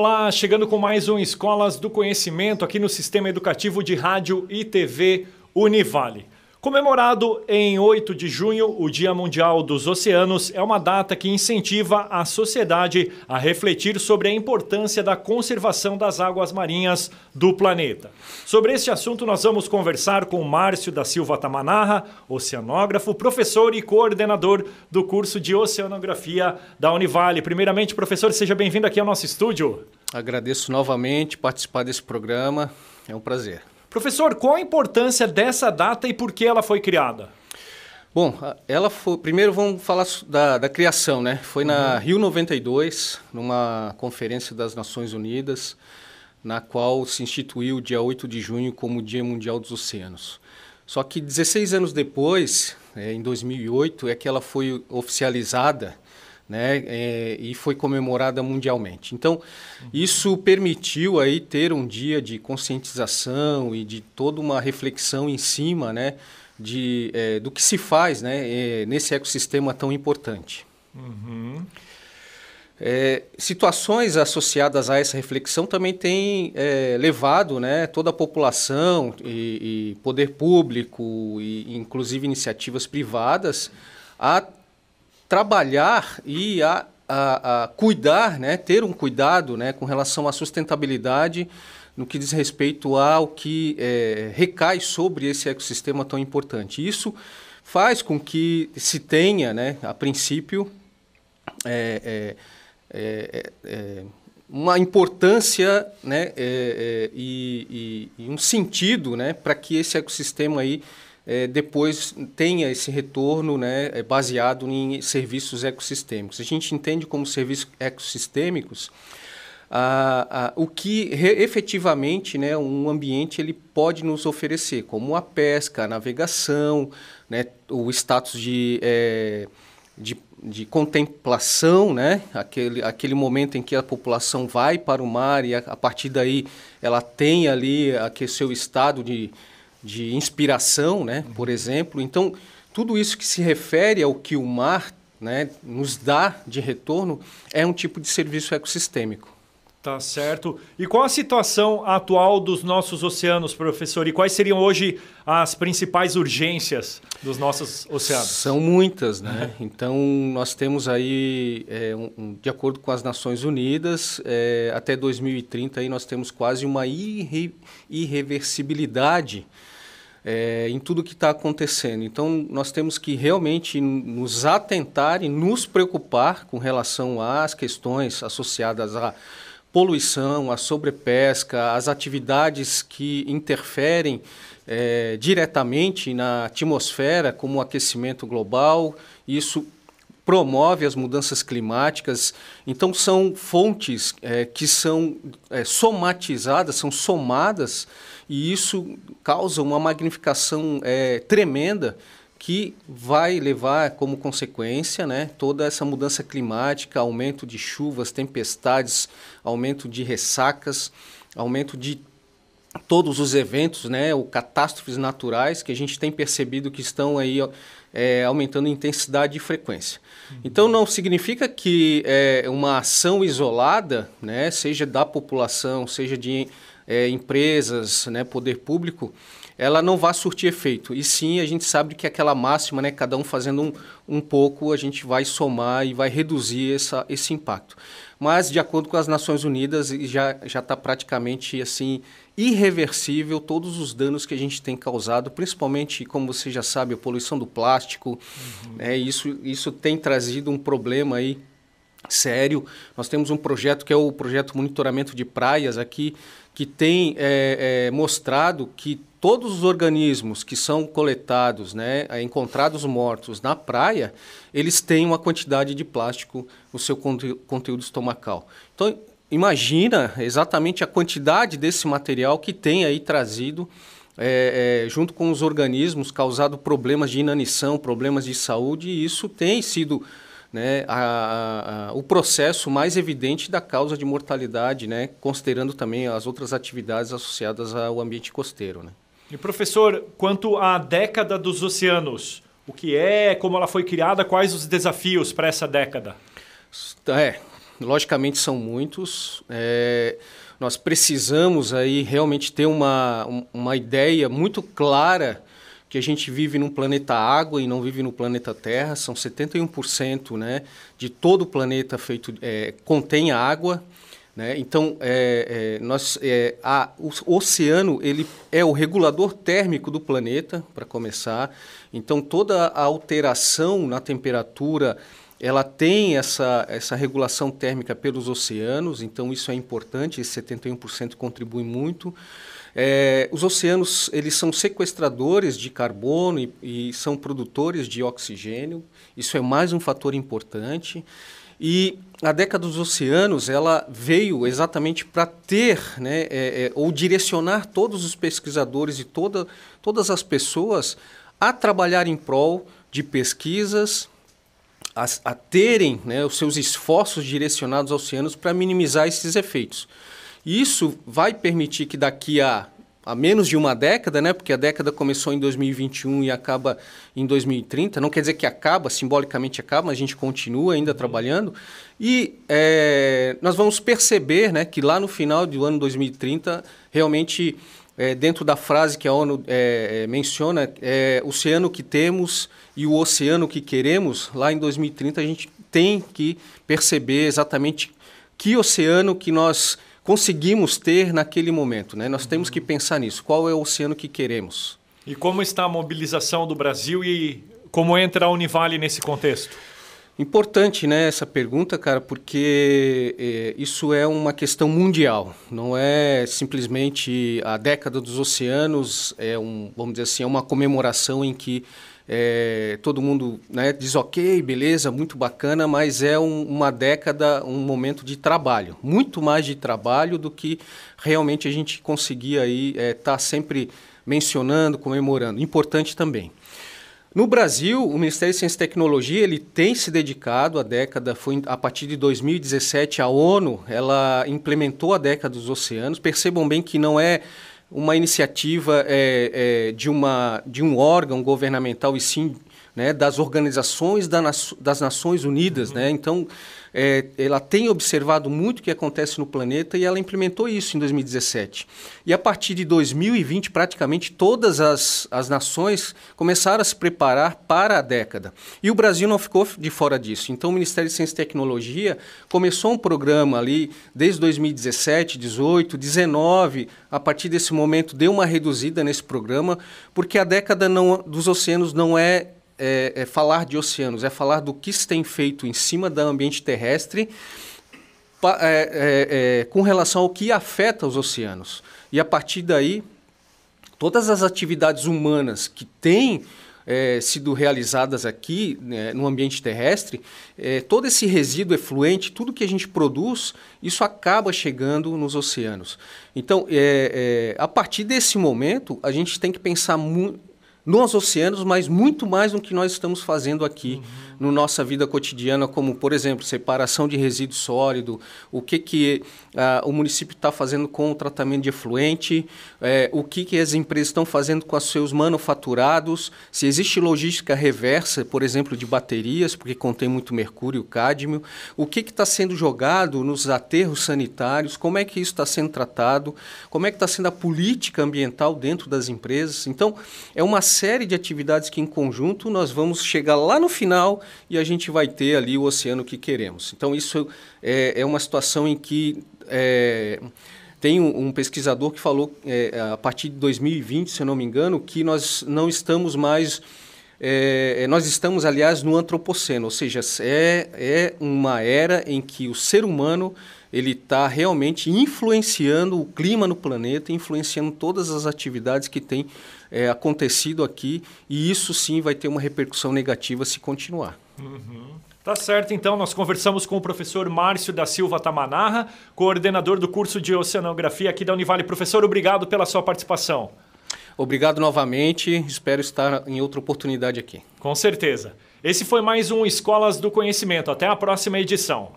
Olá, chegando com mais um Escolas do Conhecimento aqui no Sistema Educativo de Rádio e TV Univale. Comemorado em 8 de junho, o Dia Mundial dos Oceanos é uma data que incentiva a sociedade a refletir sobre a importância da conservação das águas marinhas do planeta. Sobre este assunto, nós vamos conversar com Márcio da Silva Tamanarra, oceanógrafo, professor e coordenador do curso de Oceanografia da Univale. Primeiramente, professor, seja bem-vindo aqui ao nosso estúdio. Agradeço novamente participar desse programa, é um prazer. Professor, qual a importância dessa data e por que ela foi criada? Bom, primeiro vamos falar da criação, né? Foi na Rio 92, numa conferência das Nações Unidas, na qual se instituiu o dia 8 de junho como Dia Mundial dos Oceanos. Só que 16 anos depois, em 2008, é que ela foi oficializada, né, e foi comemorada mundialmente. Então, isso permitiu aí ter um dia de conscientização e de toda uma reflexão em cima, né, do que se faz, né, nesse ecossistema tão importante. Situações associadas a essa reflexão também têm levado, né, toda a população e poder público e inclusive iniciativas privadas a trabalhar e a cuidar, né, ter um cuidado, né, com relação à sustentabilidade no que diz respeito ao que recai sobre esse ecossistema tão importante. Isso faz com que se tenha, né, a princípio, uma importância, né, e um sentido, né, para que esse ecossistema aí depois tenha esse retorno, né, baseado em serviços ecossistêmicos. A gente entende como serviços ecossistêmicos o que efetivamente, né, um ambiente ele pode nos oferecer, como a pesca, a navegação, né, o status de contemplação, né, aquele momento em que a população vai para o mar e a partir daí ela tem ali aquele seu estado de inspiração, né, por exemplo. Então, tudo isso que se refere ao que o mar, né, nos dá de retorno é um tipo de serviço ecossistêmico. Tá certo. E qual a situação atual dos nossos oceanos, professor? E quais seriam hoje as principais urgências dos nossos oceanos? São muitas, né? Então, nós temos aí, de acordo com as Nações Unidas, até 2030 aí nós temos quase uma irreversibilidade em tudo que está acontecendo. Então, nós temos que realmente nos atentar e nos preocupar com relação às questões associadas à poluição, à sobrepesca, às atividades que interferem diretamente na atmosfera, como o aquecimento global. Isso promove as mudanças climáticas. Então, são fontes que são somatizadas, são somadas, e isso causa uma magnificação tremenda que vai levar como consequência, né, toda essa mudança climática, aumento de chuvas, tempestades, aumento de ressacas, aumento de todos os eventos, né, ou catástrofes naturais que a gente tem percebido que estão aí aumentando em intensidade e frequência. Então, não significa que uma ação isolada, né, seja da população, seja de empresas, né, poder público, ela não vai surtir efeito. E sim, a gente sabe que aquela máxima, né, cada um fazendo um pouco, a gente vai somar e vai reduzir esse impacto. Mas, de acordo com as Nações Unidas, já está praticamente assim, irreversível todos os danos que a gente tem causado, principalmente, como você já sabe, a poluição do plástico. Isso tem trazido um problema aí sério. Nós temos um projeto que é o projeto Monitoramento de Praias aqui, que tem mostrado que todos os organismos que são coletados, né, encontrados mortos na praia, eles têm uma quantidade de plástico no seu conteúdo estomacal. Então, imagina exatamente a quantidade desse material que tem aí trazido, junto com os organismos, causado problemas de inanição, problemas de saúde, e isso tem sido, né, o processo mais evidente da causa de mortalidade, né, considerando também as outras atividades associadas ao ambiente costeiro, né. E professor, quanto à década dos oceanos, o que é, como ela foi criada, quais os desafios para essa década? logicamente são muitos. Nós precisamos aí realmente ter uma ideia muito clara que a gente vive num planeta água e não vive no planeta Terra. São 71%, né, de todo o planeta contém água, né? Então, o oceano ele é o regulador térmico do planeta, para começar. Então, toda a alteração na temperatura ela tem essa regulação térmica pelos oceanos, então isso é importante, esse 71% contribui muito. Os oceanos eles são sequestradores de carbono e são produtores de oxigênio, isso é mais um fator importante. E a década dos oceanos ela veio exatamente para ter, né, ou direcionar todos os pesquisadores e todas as pessoas a trabalhar em prol de pesquisas, a terem, né, os seus esforços direcionados aos oceanos para minimizar esses efeitos. E isso vai permitir que daqui a menos de uma década, né, porque a década começou em 2021 e acaba em 2030, não quer dizer que acaba, simbolicamente acaba, mas a gente continua ainda trabalhando, e nós vamos perceber, né, que lá no final do ano 2030, realmente, dentro da frase que a ONU menciona, oceano que temos e o oceano que queremos, lá em 2030 a gente tem que perceber exatamente que oceano que nós conseguimos ter naquele momento, né? Nós temos que pensar nisso, qual é o oceano que queremos. E como está a mobilização do Brasil e como entra a Univale nesse contexto? Importante, né, essa pergunta, cara, porque isso é uma questão mundial, não é simplesmente a década dos oceanos, vamos dizer assim, é uma comemoração em que todo mundo, né, diz ok, beleza, muito bacana, mas é uma década, um momento de trabalho, muito mais de trabalho do que realmente a gente conseguia aí tá sempre mencionando, comemorando, importante também. No Brasil, o Ministério de Ciência e Tecnologia ele tem se dedicado à década, foi a partir de 2017 a ONU ela implementou a década dos oceanos. Percebam bem que não é uma iniciativa de um órgão governamental, e sim, né, das organizações das Nações Unidas. Né? Então, ela tem observado muito o que acontece no planeta e ela implementou isso em 2017. E a partir de 2020, praticamente todas as nações começaram a se preparar para a década. E o Brasil não ficou de fora disso. Então, o Ministério de Ciência e Tecnologia começou um programa ali desde 2017, 18, 19. A partir desse momento, deu uma reduzida nesse programa, porque a década dos oceanos não é falar de oceanos, é falar do que se tem feito em cima do ambiente terrestre com relação ao que afeta os oceanos. E a partir daí, todas as atividades humanas que têm sido realizadas aqui, né, no ambiente terrestre, todo esse resíduo efluente, tudo que a gente produz, isso acaba chegando nos oceanos. Então, a partir desse momento, a gente tem que pensar nos oceanos, mas muito mais no que nós estamos fazendo aqui na nossa vida cotidiana, como, por exemplo, separação de resíduo sólido, o que o município está fazendo com o tratamento de efluente, o que as empresas estão fazendo com os seus manufaturados, se existe logística reversa, por exemplo, de baterias, porque contém muito mercúrio e cádmio, o que está sendo jogado nos aterros sanitários, como é que isso está sendo tratado, como é que está sendo a política ambiental dentro das empresas. Então, é uma série de atividades que, em conjunto, nós vamos chegar lá no final e a gente vai ter ali o oceano que queremos. Então, isso é uma situação em que tem um pesquisador que falou, a partir de 2020, se eu não me engano, que nós não estamos mais... nós estamos, aliás, no antropoceno, ou seja, é uma era em que o ser humano ele está realmente influenciando o clima no planeta, influenciando todas as atividades que têm acontecido aqui, e isso sim vai ter uma repercussão negativa se continuar. Tá certo, então nós conversamos com o professor Márcio da Silva Tamanarra, coordenador do curso de Oceanografia aqui da Univale. Professor, obrigado pela sua participação. Obrigado novamente, espero estar em outra oportunidade aqui. Com certeza. Esse foi mais um Escolas do Conhecimento. Até a próxima edição.